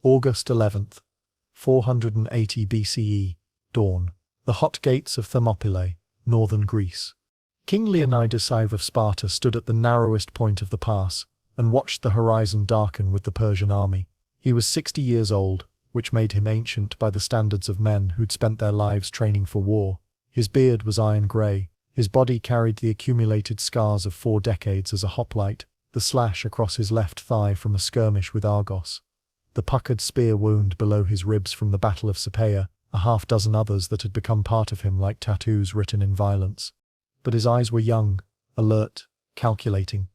August 11th, 480 BCE, dawn. The hot gates of Thermopylae, northern Greece. King Leonidas of Sparta stood at the narrowest point of the pass, and watched the horizon darken with the Persian army. He was 60 years old, which made him ancient by the standards of men who'd spent their lives training for war. His beard was iron grey, his body carried the accumulated scars of 4 decades as a hoplite, the slash across his left thigh from a skirmish with Argos, the puckered spear wound below his ribs from the Battle of Sparta, a half-dozen others that had become part of him like tattoos written in violence. But his eyes were young, alert, calculating.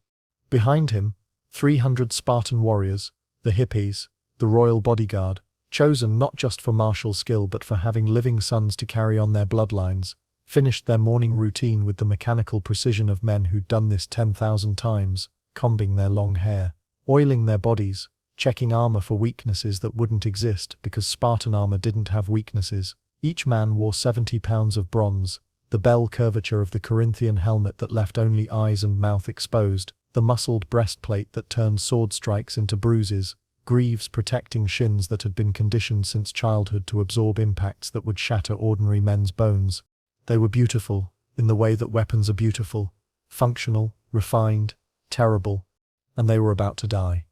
Behind him, 300 Spartan warriors, the hippies, the royal bodyguard, chosen not just for martial skill but for having living sons to carry on their bloodlines, finished their morning routine with the mechanical precision of men who'd done this 10,000 times, combing their long hair, oiling their bodies, checking armor for weaknesses that wouldn't exist because Spartan armor didn't have weaknesses. Each man wore 70 pounds of bronze, the bell curvature of the Corinthian helmet that left only eyes and mouth exposed, the muscled breastplate that turned sword strikes into bruises, greaves protecting shins that had been conditioned since childhood to absorb impacts that would shatter ordinary men's bones. They were beautiful, in the way that weapons are beautiful, functional, refined, terrible, and they were about to die.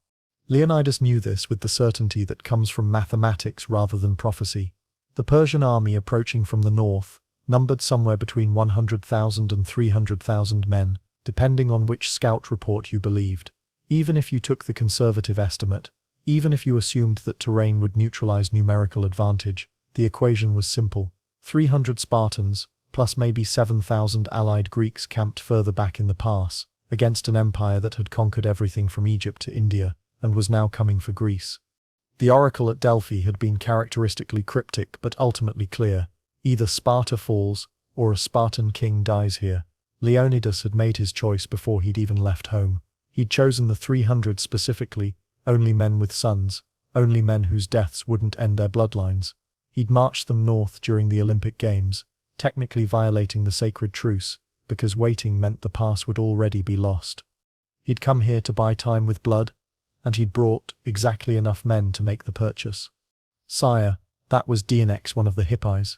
Leonidas knew this with the certainty that comes from mathematics rather than prophecy. The Persian army approaching from the north numbered somewhere between 100,000 and 300,000 men, depending on which scout report you believed. Even if you took the conservative estimate, even if you assumed that terrain would neutralize numerical advantage, the equation was simple. 300 Spartans, plus maybe 7,000 allied Greeks camped further back in the pass, against an empire that had conquered everything from Egypt to India, and was now coming for Greece. The oracle at Delphi had been characteristically cryptic but ultimately clear. Either Sparta falls, or a Spartan king dies here. Leonidas had made his choice before he'd even left home. He'd chosen the 300 specifically, only men with sons, only men whose deaths wouldn't end their bloodlines. He'd marched them north during the Olympic Games, technically violating the sacred truce, because waiting meant the pass would already be lost. He'd come here to buy time with blood, and he'd brought exactly enough men to make the purchase. Sire, that was Leonidas, one of the hippies.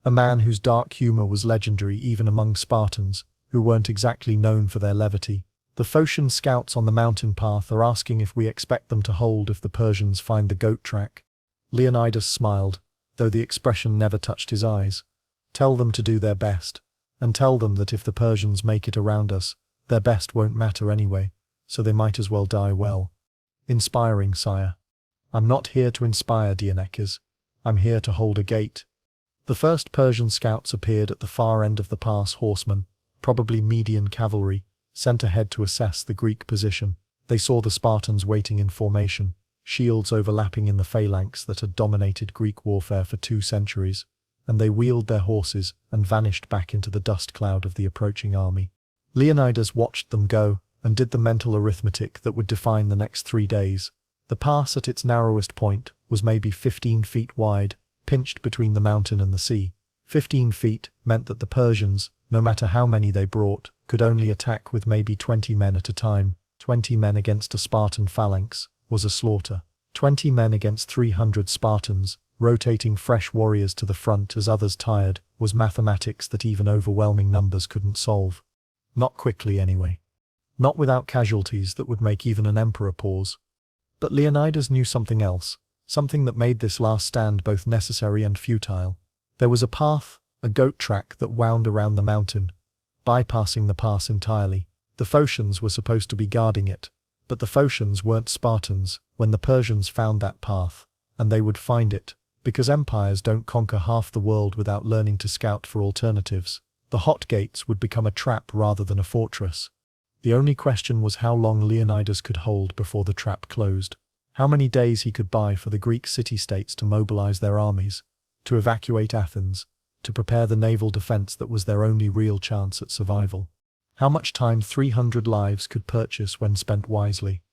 A man whose dark humor was legendary even among Spartans, who weren't exactly known for their levity. The Phocian scouts on the mountain path are asking if we expect them to hold if the Persians find the goat track. Leonidas smiled, though the expression never touched his eyes. Tell them to do their best, and tell them that if the Persians make it around us, their best won't matter anyway, so they might as well die well. Inspiring, sire. I'm not here to inspire, Leonidas. I'm here to hold a gate. The first Persian scouts appeared at the far end of the pass. Horsemen, probably Median cavalry, sent ahead to assess the Greek position. They saw the Spartans waiting in formation, shields overlapping in the phalanx that had dominated Greek warfare for 2 centuries, and they wheeled their horses and vanished back into the dust cloud of the approaching army. Leonidas watched them go, and did the mental arithmetic that would define the next 3 days. The pass at its narrowest point was maybe 15 feet wide, pinched between the mountain and the sea. 15 feet meant that the Persians, no matter how many they brought, could only attack with maybe 20 men at a time. 20 men against a Spartan phalanx was a slaughter. 20 men against 300 Spartans, rotating fresh warriors to the front as others tired, was mathematics that even overwhelming numbers couldn't solve. Not quickly anyway. Not without casualties that would make even an emperor pause. But Leonidas knew something else, something that made this last stand both necessary and futile. There was a path, a goat track that wound around the mountain, bypassing the pass entirely. The Phocians were supposed to be guarding it, but the Phocians weren't Spartans when the Persians found that path, and they would find it, because empires don't conquer half the world without learning to scout for alternatives. The hot gates would become a trap rather than a fortress. The only question was how long Leonidas could hold before the trap closed. How many days he could buy for the Greek city-states to mobilize their armies, to evacuate Athens, to prepare the naval defense that was their only real chance at survival. How much time 300 lives could purchase when spent wisely.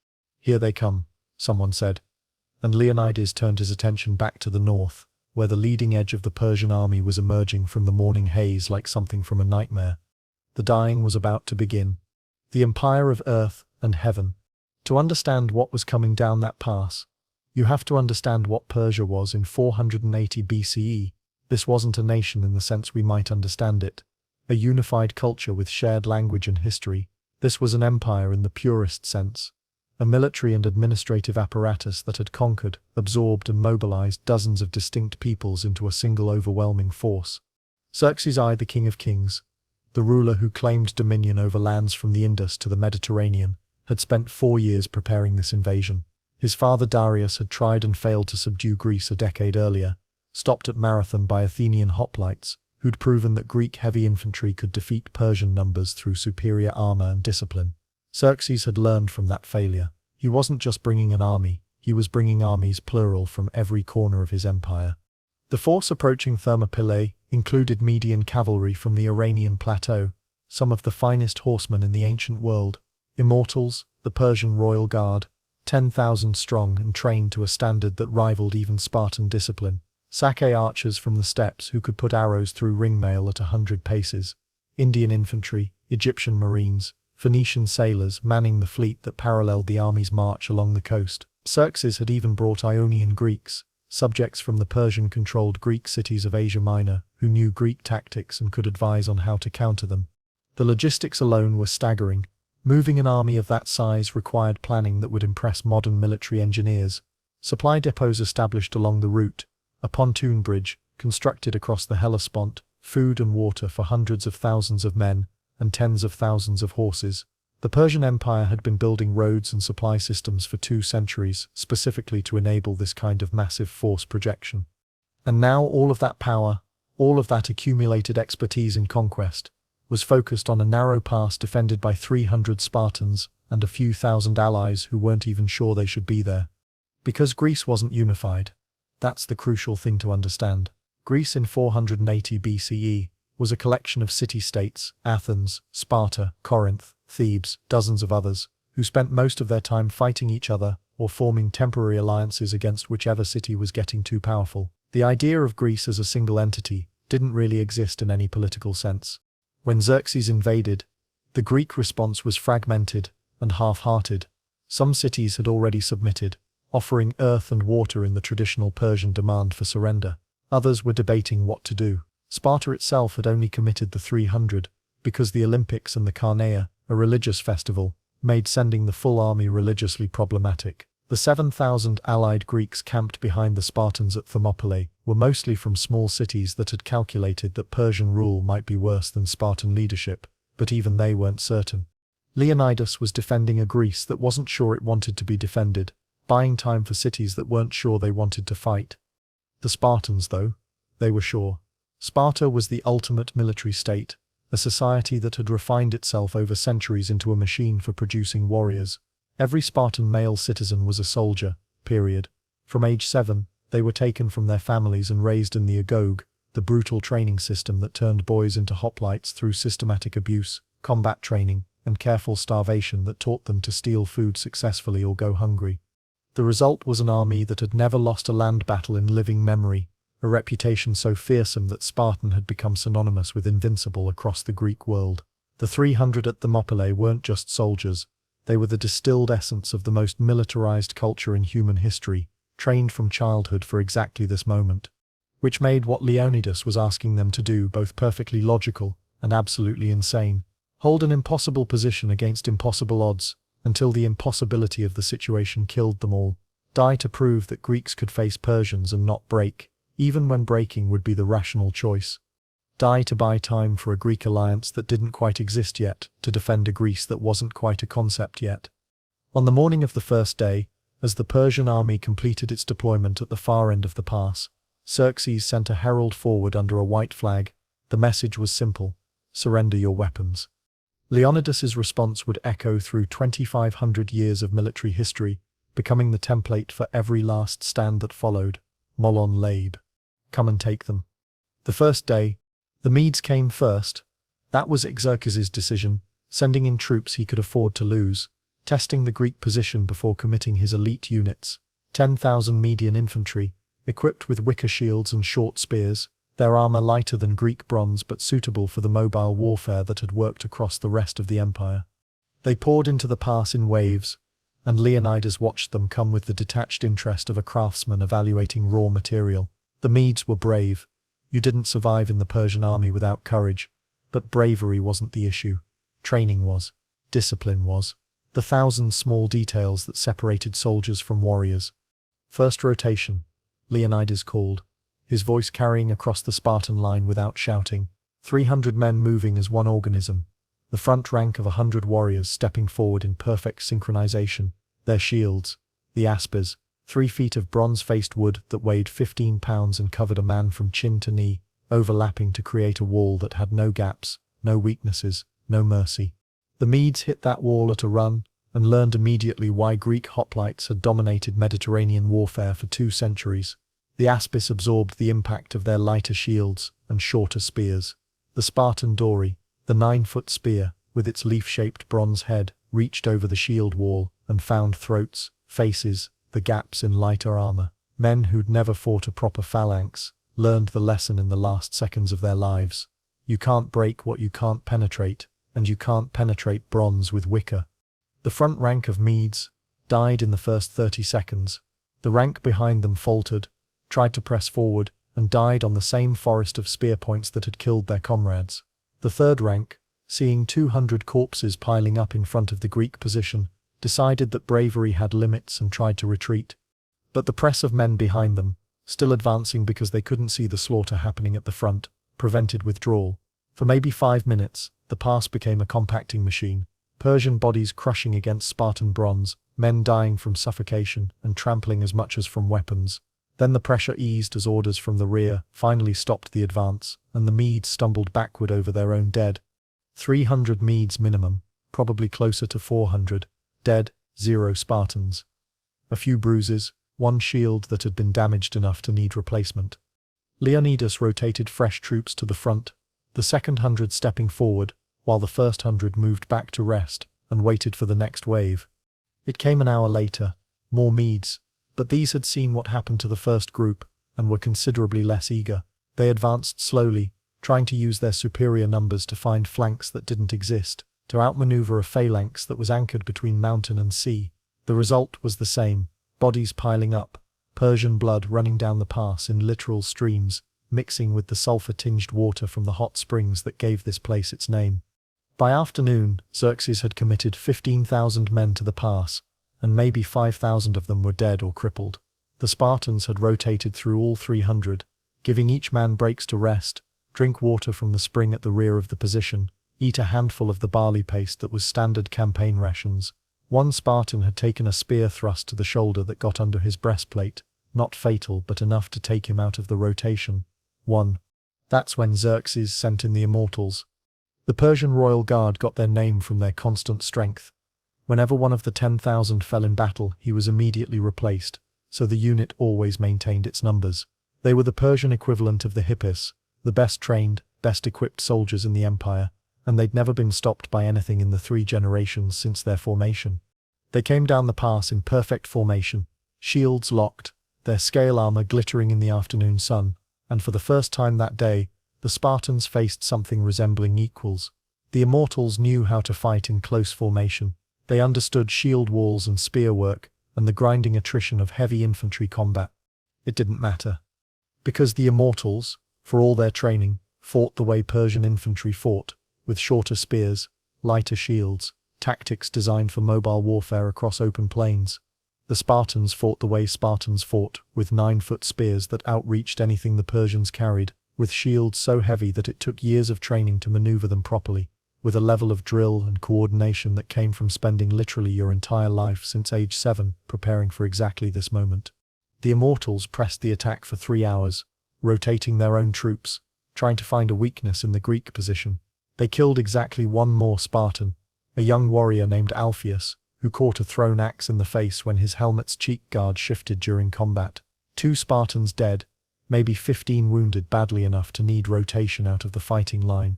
Here they come, someone said, and Leonidas turned his attention back to the north, where the leading edge of the Persian army was emerging from the morning haze like something from a nightmare. The dying was about to begin. The empire of earth and heaven. To understand what was coming down that pass, You have to understand what Persia was in 480 BCE. This wasn't a nation in the sense we might understand it. A unified culture with shared language and history. This was an empire in the purest sense. A military and administrative apparatus that had conquered, absorbed and mobilized dozens of distinct peoples into a single overwhelming force. Xerxes I, the King of Kings, the ruler who claimed dominion over lands from the Indus to the Mediterranean, had spent 4 years preparing this invasion. His father Darius had tried and failed to subdue Greece a decade earlier, stopped at Marathon by Athenian hoplites, who'd proven that Greek heavy infantry could defeat Persian numbers through superior armor and discipline. Xerxes had learned from that failure. He wasn't just bringing an army, he was bringing armies plural from every corner of his empire. The force approaching Thermopylae included Median cavalry from the Iranian plateau, some of the finest horsemen in the ancient world, immortals, the Persian royal guard, 10,000 strong and trained to a standard that rivaled even Spartan discipline, Sake archers from the steppes who could put arrows through ringmail at 100 paces, Indian infantry, Egyptian marines, Phoenician sailors manning the fleet that paralleled the army's march along the coast. Xerxes had even brought Ionian Greeks, subjects from the Persian-controlled Greek cities of Asia Minor, who knew Greek tactics and could advise on how to counter them. The logistics alone were staggering. Moving an army of that size required planning that would impress modern military engineers. Supply depots established along the route, a pontoon bridge, constructed across the Hellespont, food and water for hundreds of thousands of men, and tens of thousands of horses. The Persian Empire had been building roads and supply systems for 2 centuries, specifically to enable this kind of massive force projection. And now all of that power, all of that accumulated expertise in conquest, was focused on a narrow pass defended by 300 Spartans and a few thousand allies who weren't even sure they should be there. Because Greece wasn't unified. That's the crucial thing to understand. Greece in 480 BCE was a collection of city-states, Athens, Sparta, Corinth, Thebes, dozens of others, who spent most of their time fighting each other or forming temporary alliances against whichever city was getting too powerful. The idea of Greece as a single entity didn't really exist in any political sense. When Xerxes invaded, the Greek response was fragmented and half-hearted. Some cities had already submitted, offering earth and water in the traditional Persian demand for surrender. Others were debating what to do. Sparta itself had only committed the 300, because the Olympics and the Carneia, a religious festival, made sending the full army religiously problematic. The 7,000 allied Greeks camped behind the Spartans at Thermopylae were mostly from small cities that had calculated that Persian rule might be worse than Spartan leadership, but even they weren't certain. Leonidas was defending a Greece that wasn't sure it wanted to be defended, buying time for cities that weren't sure they wanted to fight. The Spartans, though, they were sure. Sparta was the ultimate military state, a society that had refined itself over centuries into a machine for producing warriors. Every Spartan male citizen was a soldier, period. From age 7, they were taken from their families and raised in the agoge, the brutal training system that turned boys into hoplites through systematic abuse, combat training, and careful starvation that taught them to steal food successfully or go hungry. The result was an army that had never lost a land battle in living memory, a reputation so fearsome that Spartan had become synonymous with invincible across the Greek world. The 300 at Thermopylae weren't just soldiers, they were the distilled essence of the most militarized culture in human history, trained from childhood for exactly this moment. Which made what Leonidas was asking them to do both perfectly logical and absolutely insane. Hold an impossible position against impossible odds, until the impossibility of the situation killed them all. Die to prove that Greeks could face Persians and not break, even when breaking would be the rational choice. Die to buy time for a Greek alliance that didn't quite exist yet, to defend a Greece that wasn't quite a concept yet. On the morning of the first day, as the Persian army completed its deployment at the far end of the pass, Xerxes sent a herald forward under a white flag. The message was simple: surrender your weapons. Leonidas's response would echo through 2,500 years of military history, becoming the template for every last stand that followed. Molon Labe. Come and take them. The first day, the Medes came first. That was Xerxes's decision, sending in troops he could afford to lose, testing the Greek position before committing his elite units. 10,000 Median infantry, equipped with wicker shields and short spears, their armor lighter than Greek bronze but suitable for the mobile warfare that had worked across the rest of the empire. They poured into the pass in waves, and Leonidas watched them come with the detached interest of a craftsman evaluating raw material. The Medes were brave. You didn't survive in the Persian army without courage, but bravery wasn't the issue. Training was. Discipline was. The thousand small details that separated soldiers from warriors. First rotation, Leonidas called, his voice carrying across the Spartan line without shouting. 300 men moving as one organism. The front rank of 100 warriors stepping forward in perfect synchronization, their shields, the aspers, 3 feet of bronze-faced wood that weighed 15 pounds and covered a man from chin to knee, overlapping to create a wall that had no gaps, no weaknesses, no mercy. The Medes hit that wall at a run, and learned immediately why Greek hoplites had dominated Mediterranean warfare for 2 centuries. The aspis absorbed the impact of their lighter shields and shorter spears. The Spartan dory, the 9-foot spear, with its leaf-shaped bronze head, reached over the shield wall and found throats, faces, the gaps in lighter armor. Men who'd never fought a proper phalanx learned the lesson in the last seconds of their lives. You can't break what you can't penetrate, and you can't penetrate bronze with wicker. The front rank of Medes died in the first 30 seconds. The rank behind them faltered, tried to press forward, and died on the same forest of spear points that had killed their comrades. The third rank, seeing 200 corpses piling up in front of the Greek position, decided that bravery had limits and tried to retreat. But the press of men behind them, still advancing because they couldn't see the slaughter happening at the front, prevented withdrawal. For maybe 5 minutes, the pass became a compacting machine. Persian bodies crushing against Spartan bronze, men dying from suffocation and trampling as much as from weapons. Then the pressure eased as orders from the rear finally stopped the advance, and the Medes stumbled backward over their own dead. 300 Medes minimum, probably closer to 400. Dead, 0 Spartans. A few bruises, 1 shield that had been damaged enough to need replacement. Leonidas rotated fresh troops to the front, the second 100 stepping forward, while the first 100 moved back to rest and waited for the next wave. It came an hour later, more Medes, but these had seen what happened to the first group and were considerably less eager. They advanced slowly, trying to use their superior numbers to find flanks that didn't exist, to outmaneuver a phalanx that was anchored between mountain and sea. The result was the same, bodies piling up, Persian blood running down the pass in literal streams, mixing with the sulfur-tinged water from the hot springs that gave this place its name. By afternoon, Xerxes had committed 15,000 men to the pass, and maybe 5,000 of them were dead or crippled. The Spartans had rotated through all 300, giving each man breaks to rest, drink water from the spring at the rear of the position, eat a handful of the barley paste that was standard campaign rations. One Spartan had taken a spear thrust to the shoulder that got under his breastplate, not fatal but enough to take him out of the rotation. 1. That's when Xerxes sent in the immortals. The Persian royal guard got their name from their constant strength. Whenever one of the 10,000 fell in battle, he was immediately replaced, so the unit always maintained its numbers. They were the Persian equivalent of the Hippies, the best trained, best equipped soldiers in the empire, and they'd never been stopped by anything in the 3 generations since their formation. They came down the pass in perfect formation, shields locked, their scale armor glittering in the afternoon sun, and for the first time that day, the Spartans faced something resembling equals. The immortals knew how to fight in close formation. They understood shield walls and spear work, and the grinding attrition of heavy infantry combat. It didn't matter. Because the immortals, for all their training, fought the way Persian infantry fought, with shorter spears, lighter shields, tactics designed for mobile warfare across open plains. The Spartans fought the way Spartans fought, with 9-foot spears that outreached anything the Persians carried, with shields so heavy that it took years of training to maneuver them properly, with a level of drill and coordination that came from spending literally your entire life since age 7 preparing for exactly this moment. The immortals pressed the attack for 3 hours, rotating their own troops, trying to find a weakness in the Greek position. They killed exactly 1 more Spartan, a young warrior named Alpheus, who caught a thrown axe in the face when his helmet's cheek guard shifted during combat. 2 Spartans dead, maybe 15 wounded badly enough to need rotation out of the fighting line.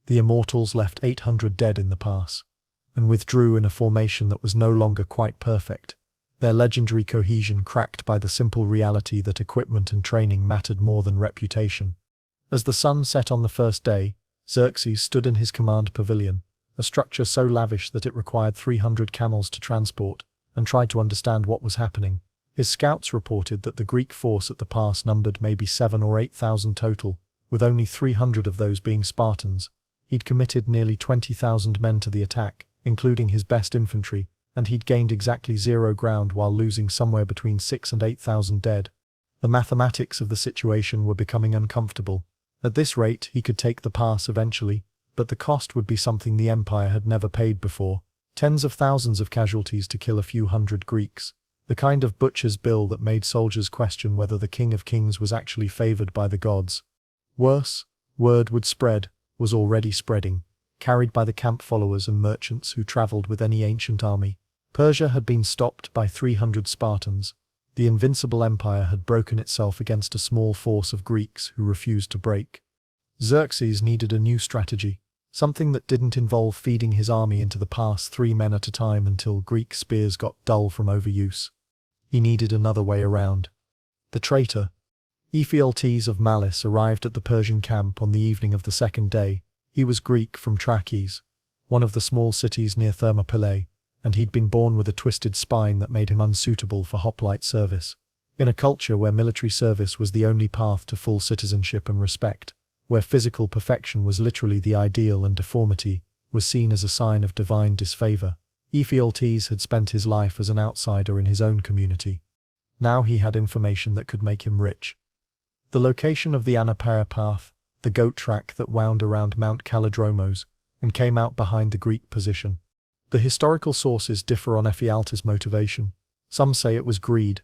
The immortals left 800 dead in the pass, and withdrew in a formation that was no longer quite perfect, their legendary cohesion cracked by the simple reality that equipment and training mattered more than reputation. As the sun set on the first day, Xerxes stood in his command pavilion, a structure so lavish that it required 300 camels to transport, and tried to understand what was happening. His scouts reported that the Greek force at the pass numbered maybe 7,000 or 8,000 total, with only 300 of those being Spartans. He'd committed nearly 20,000 men to the attack, including his best infantry, and he'd gained exactly 0 ground while losing somewhere between 6,000 and 8,000 dead. The mathematics of the situation were becoming uncomfortable. At this rate, he could take the pass eventually, but the cost would be something the empire had never paid before. Tens of thousands of casualties to kill a few hundred Greeks. The kind of butcher's bill that made soldiers question whether the King of Kings was actually favored by the gods. Worse, word would spread, was already spreading, carried by the camp followers and merchants who traveled with any ancient army. Persia had been stopped by 300 Spartans. The invincible empire had broken itself against a small force of Greeks who refused to break. Xerxes needed a new strategy, something that didn't involve feeding his army into the pass 3 men at a time until Greek spears got dull from overuse. He needed another way around. The traitor, Ephialtes of Malice, arrived at the Persian camp on the evening of the second day. He was Greek from Trachis, one of the small cities near Thermopylae, and he'd been born with a twisted spine that made him unsuitable for hoplite service. In a culture where military service was the only path to full citizenship and respect, where physical perfection was literally the ideal and deformity was seen as a sign of divine disfavor, Ephialtes had spent his life as an outsider in his own community. Now he had information that could make him rich. The location of the Unmatched path, the goat track that wound around Mount Kallidromos and came out behind the Greek position. The historical sources differ on Ephialtes' motivation. Some say it was greed.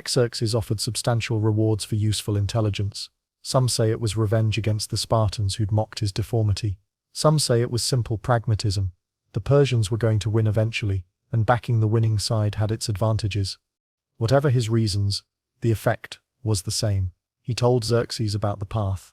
Xerxes offered substantial rewards for useful intelligence. Some say it was revenge against the Spartans who'd mocked his deformity. Some say it was simple pragmatism. The Persians were going to win eventually, and backing the winning side had its advantages. Whatever his reasons, the effect was the same. He told Xerxes about the path.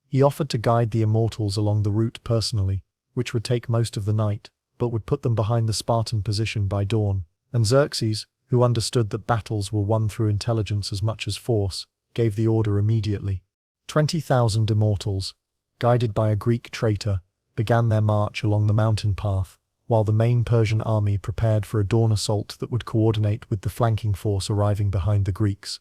He offered to guide the immortals along the route personally, which would take most of the night, but would put them behind the Spartan position by dawn. And Xerxes, who understood that battles were won through intelligence as much as force, gave the order immediately. 20,000 immortals, guided by a Greek traitor, began their march along the mountain path, while the main Persian army prepared for a dawn assault that would coordinate with the flanking force arriving behind the Greeks.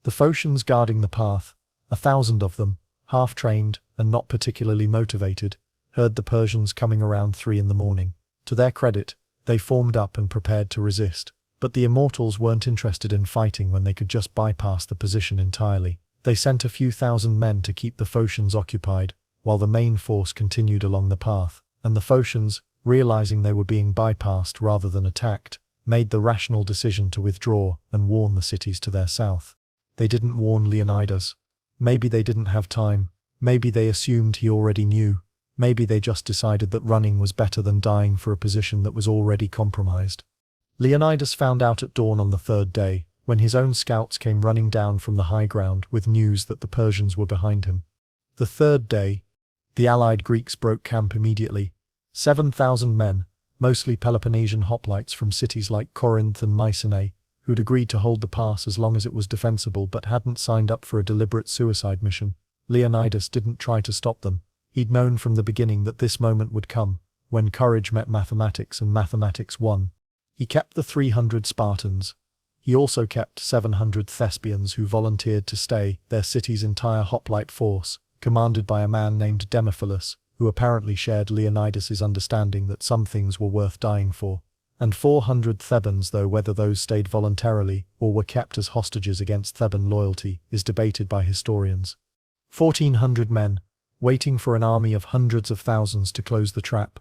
The Phocians guarding the path, 1,000 of them, half-trained and not particularly motivated, heard the Persians coming around 3 in the morning. To their credit, they formed up and prepared to resist, but the immortals weren't interested in fighting when they could just bypass the position entirely. They sent a few thousand men to keep the Phocians occupied, while the main force continued along the path, and the Phocians, realizing they were being bypassed rather than attacked, made the rational decision to withdraw and warn the cities to their south. They didn't warn Leonidas. Maybe they didn't have time. Maybe they assumed he already knew. Maybe they just decided that running was better than dying for a position that was already compromised. Leonidas found out at dawn on the 3rd day, when his own scouts came running down from the high ground with news that the Persians were behind him. The 3rd day, the allied Greeks broke camp immediately. 7,000 men, mostly Peloponnesian hoplites from cities like Corinth and Mycenae, who'd agreed to hold the pass as long as it was defensible but hadn't signed up for a deliberate suicide mission. Leonidas didn't try to stop them. He'd known from the beginning that this moment would come, when courage met mathematics and mathematics won. He kept the 300 Spartans. He also kept 700 Thespians who volunteered to stay, their city's entire hoplite force, commanded by a man named Demophilus, who apparently shared Leonidas's understanding that some things were worth dying for. And 400 Thebans, though whether those stayed voluntarily or were kept as hostages against Theban loyalty is debated by historians. 1,400 men, waiting for an army of hundreds of thousands to close the trap.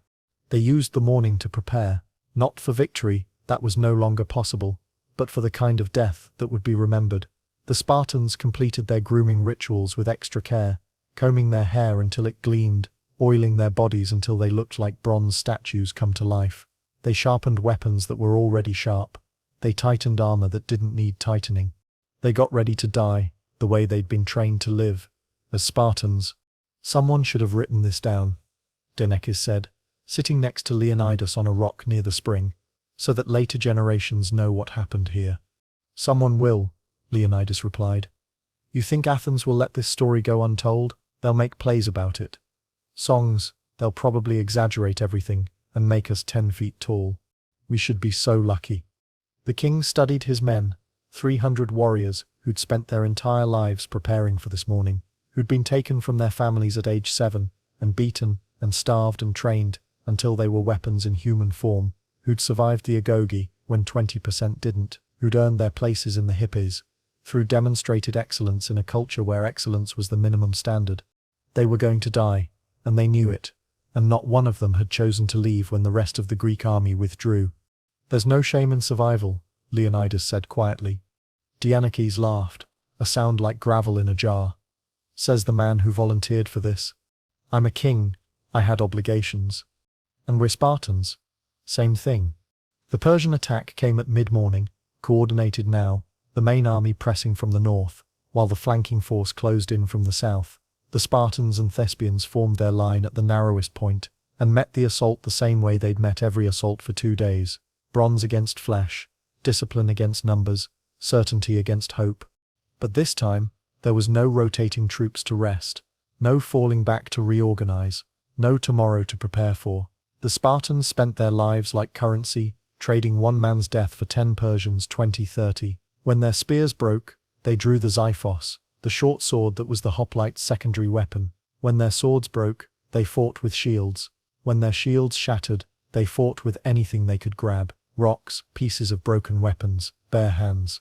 They used the morning to prepare, not for victory, that was no longer possible, but for the kind of death that would be remembered. The Spartans completed their grooming rituals with extra care, combing their hair until it gleamed, oiling their bodies until they looked like bronze statues come to life. They sharpened weapons that were already sharp. They tightened armor that didn't need tightening. They got ready to die, the way they'd been trained to live, as Spartans. Someone should have written this down, Xerxes said, sitting next to Leonidas on a rock near the spring, so that later generations know what happened here. Someone will, Leonidas replied. You think Athens will let this story go untold? They'll make plays about it. Songs, they'll probably exaggerate everything and make us 10 feet tall. We should be so lucky. The king studied his men, 300 warriors who'd spent their entire lives preparing for this morning, who'd been taken from their families at age 7, and beaten, and starved and trained, until they were weapons in human form, who'd survived the agoge when 20% didn't, who'd earned their places in the hippies, through demonstrated excellence in a culture where excellence was the minimum standard. They were going to die, and they knew it, and not one of them had chosen to leave when the rest of the Greek army withdrew. "There's no shame in survival," Leonidas said quietly. Dianakes laughed, a sound like gravel in a jar. "Says the man who volunteered for this. I'm a king, I had obligations. And we're Spartans. Same thing." The Persian attack came at mid-morning, coordinated now, the main army pressing from the north, while the flanking force closed in from the south. The Spartans and Thespians formed their line at the narrowest point, and met the assault the same way they'd met every assault for 2 days. Bronze against flesh, discipline against numbers, certainty against hope. But this time, there was no rotating troops to rest, no falling back to reorganize, no tomorrow to prepare for. The Spartans spent their lives like currency, trading one man's death for 10 Persians 20-30. When their spears broke, they drew the xiphos, the short sword that was the hoplite's secondary weapon. When their swords broke, they fought with shields. When their shields shattered, they fought with anything they could grab: rocks, pieces of broken weapons, bare hands.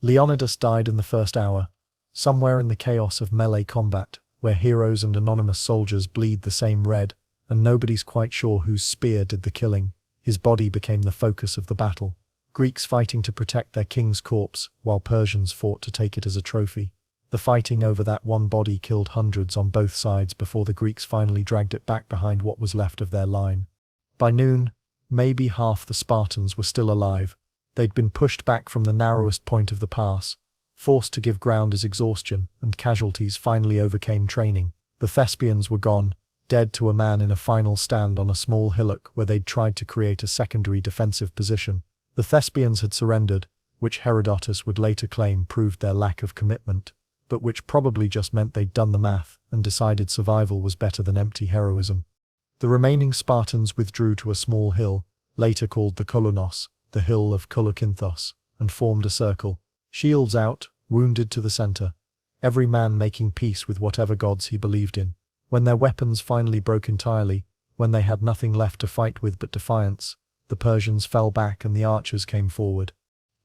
Leonidas died in the first hour, somewhere in the chaos of melee combat, where heroes and anonymous soldiers bleed the same red, and nobody's quite sure whose spear did the killing. His body became the focus of the battle. Greeks fighting to protect their king's corpse, while Persians fought to take it as a trophy. The fighting over that one body killed hundreds on both sides before the Greeks finally dragged it back behind what was left of their line. By noon, maybe half the Spartans were still alive. They'd been pushed back from the narrowest point of the pass, forced to give ground as exhaustion and casualties finally overcame training. The Thespians were gone, dead to a man in a final stand on a small hillock where they'd tried to create a secondary defensive position. The Thespians had surrendered, which Herodotus would later claim proved their lack of commitment, but which probably just meant they'd done the math and decided survival was better than empty heroism. The remaining Spartans withdrew to a small hill, later called the Kolonos, the hill of Kolokinthos, and formed a circle, shields out, wounded to the center, every man making peace with whatever gods he believed in. When their weapons finally broke entirely, when they had nothing left to fight with but defiance, the Persians fell back and the archers came forward.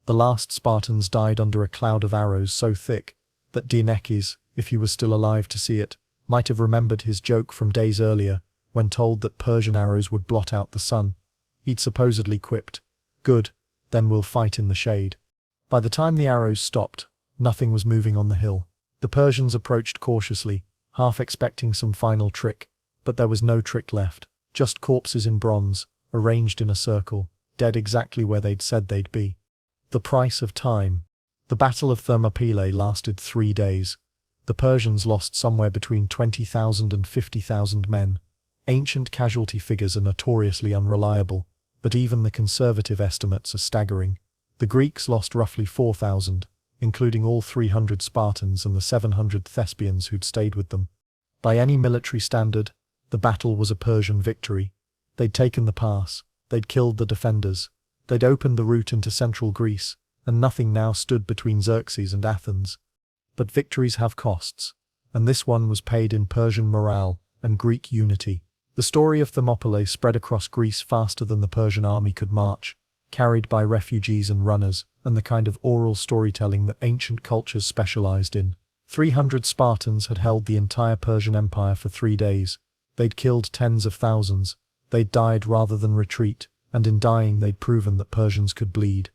The last Spartans died under a cloud of arrows so thick that Dianakes, if he was still alive to see it, might have remembered his joke from days earlier, when told that Persian arrows would blot out the sun. He'd supposedly quipped, "Good, then we'll fight in the shade." By the time the arrows stopped, nothing was moving on the hill. The Persians approached cautiously, half expecting some final trick, but there was no trick left, just corpses in bronze, arranged in a circle, dead exactly where they'd said they'd be. The price of time. The Battle of Thermopylae lasted 3 days. The Persians lost somewhere between 20,000 and 50,000 men. Ancient casualty figures are notoriously unreliable, but even the conservative estimates are staggering. The Greeks lost roughly 4,000, including all 300 Spartans and the 700 Thespians who'd stayed with them. By any military standard, the battle was a Persian victory. They'd taken the pass, they'd killed the defenders, they'd opened the route into central Greece, and nothing now stood between Xerxes and Athens. But victories have costs, and this one was paid in Persian morale and Greek unity. The story of Thermopylae spread across Greece faster than the Persian army could march, carried by refugees and runners, and the kind of oral storytelling that ancient cultures specialized in. 300 Spartans had held the entire Persian Empire for 3 days. They'd killed tens of thousands. They'd died rather than retreat, and in dying they'd proven that Persians could bleed.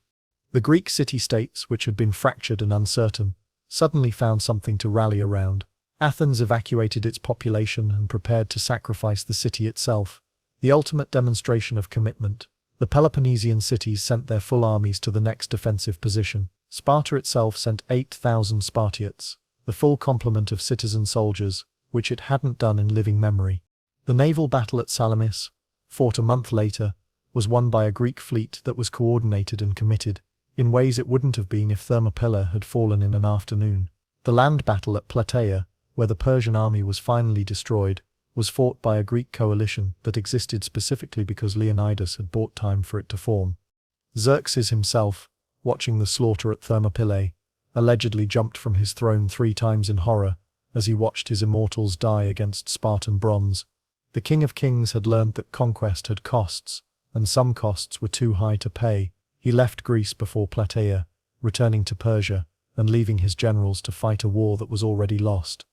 The Greek city-states, which had been fractured and uncertain, suddenly found something to rally around. Athens evacuated its population and prepared to sacrifice the city itself, the ultimate demonstration of commitment. The Peloponnesian cities sent their full armies to the next defensive position. Sparta itself sent 8,000 Spartiates, the full complement of citizen soldiers, which it hadn't done in living memory. The naval battle at Salamis, fought a month later, was won by a Greek fleet that was coordinated and committed, in ways it wouldn't have been if Thermopylae had fallen in an afternoon. The land battle at Plataea, where the Persian army was finally destroyed, was fought by a Greek coalition that existed specifically because Leonidas had bought time for it to form. Xerxes himself, watching the slaughter at Thermopylae, allegedly jumped from his throne 3 times in horror as he watched his immortals die against Spartan bronze. The King of Kings had learned that conquest had costs, and some costs were too high to pay. He left Greece before Plataea, returning to Persia, and leaving his generals to fight a war that was already lost.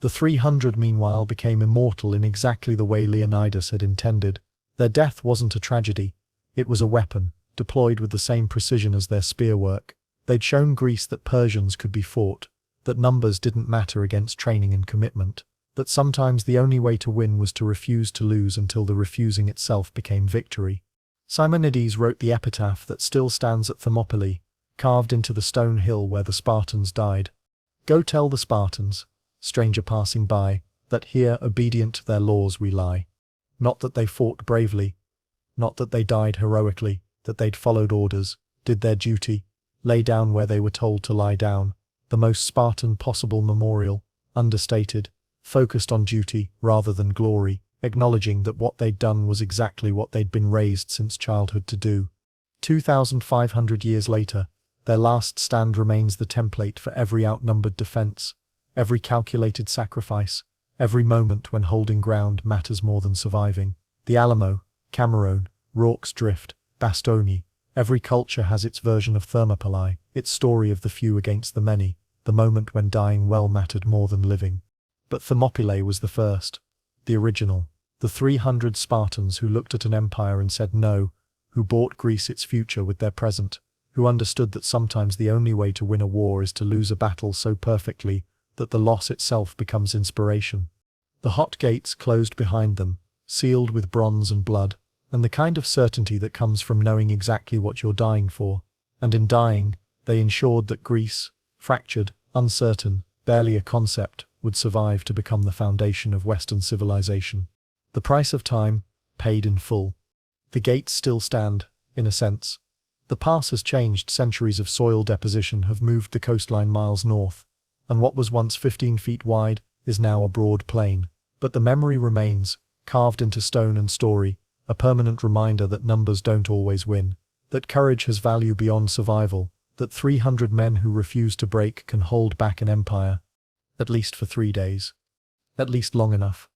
The 300 meanwhile became immortal in exactly the way Leonidas had intended. Their death wasn't a tragedy, it was a weapon, deployed with the same precision as their spearwork. They'd shown Greece that Persians could be fought, that numbers didn't matter against training and commitment, that sometimes the only way to win was to refuse to lose until the refusing itself became victory. Simonides wrote the epitaph that still stands at Thermopylae, carved into the stone hill where the Spartans died. Go tell the Spartans, stranger passing by, that here obedient to their laws we lie. Not that they fought bravely, not that they died heroically, that they'd followed orders, did their duty, lay down where they were told to lie down, the most Spartan possible memorial, understated, focused on duty rather than glory, acknowledging that what they'd done was exactly what they'd been raised since childhood to do. 2,500 years later, their last stand remains the template for every outnumbered defense, every calculated sacrifice, every moment when holding ground matters more than surviving. The Alamo, Cameroon, Rorke's Drift, Bastogne, every culture has its version of Thermopylae, its story of the few against the many, the moment when dying well mattered more than living. But Thermopylae was the first, the original, the 300 Spartans who looked at an empire and said no, who bought Greece its future with their present, who understood that sometimes the only way to win a war is to lose a battle so perfectly that the loss itself becomes inspiration. The hot gates closed behind them, sealed with bronze and blood, and the kind of certainty that comes from knowing exactly what you're dying for. And in dying, they ensured that Greece, fractured, uncertain, barely a concept, would survive to become the foundation of Western civilization. The price of time, paid in full. The gates still stand, in a sense. The pass has changed, centuries of soil deposition have moved the coastline miles north, and what was once 15 feet wide is now a broad plain. But the memory remains, carved into stone and story, a permanent reminder that numbers don't always win, that courage has value beyond survival, that 300 men who refuse to break can hold back an empire. At least for 3 days. At least long enough.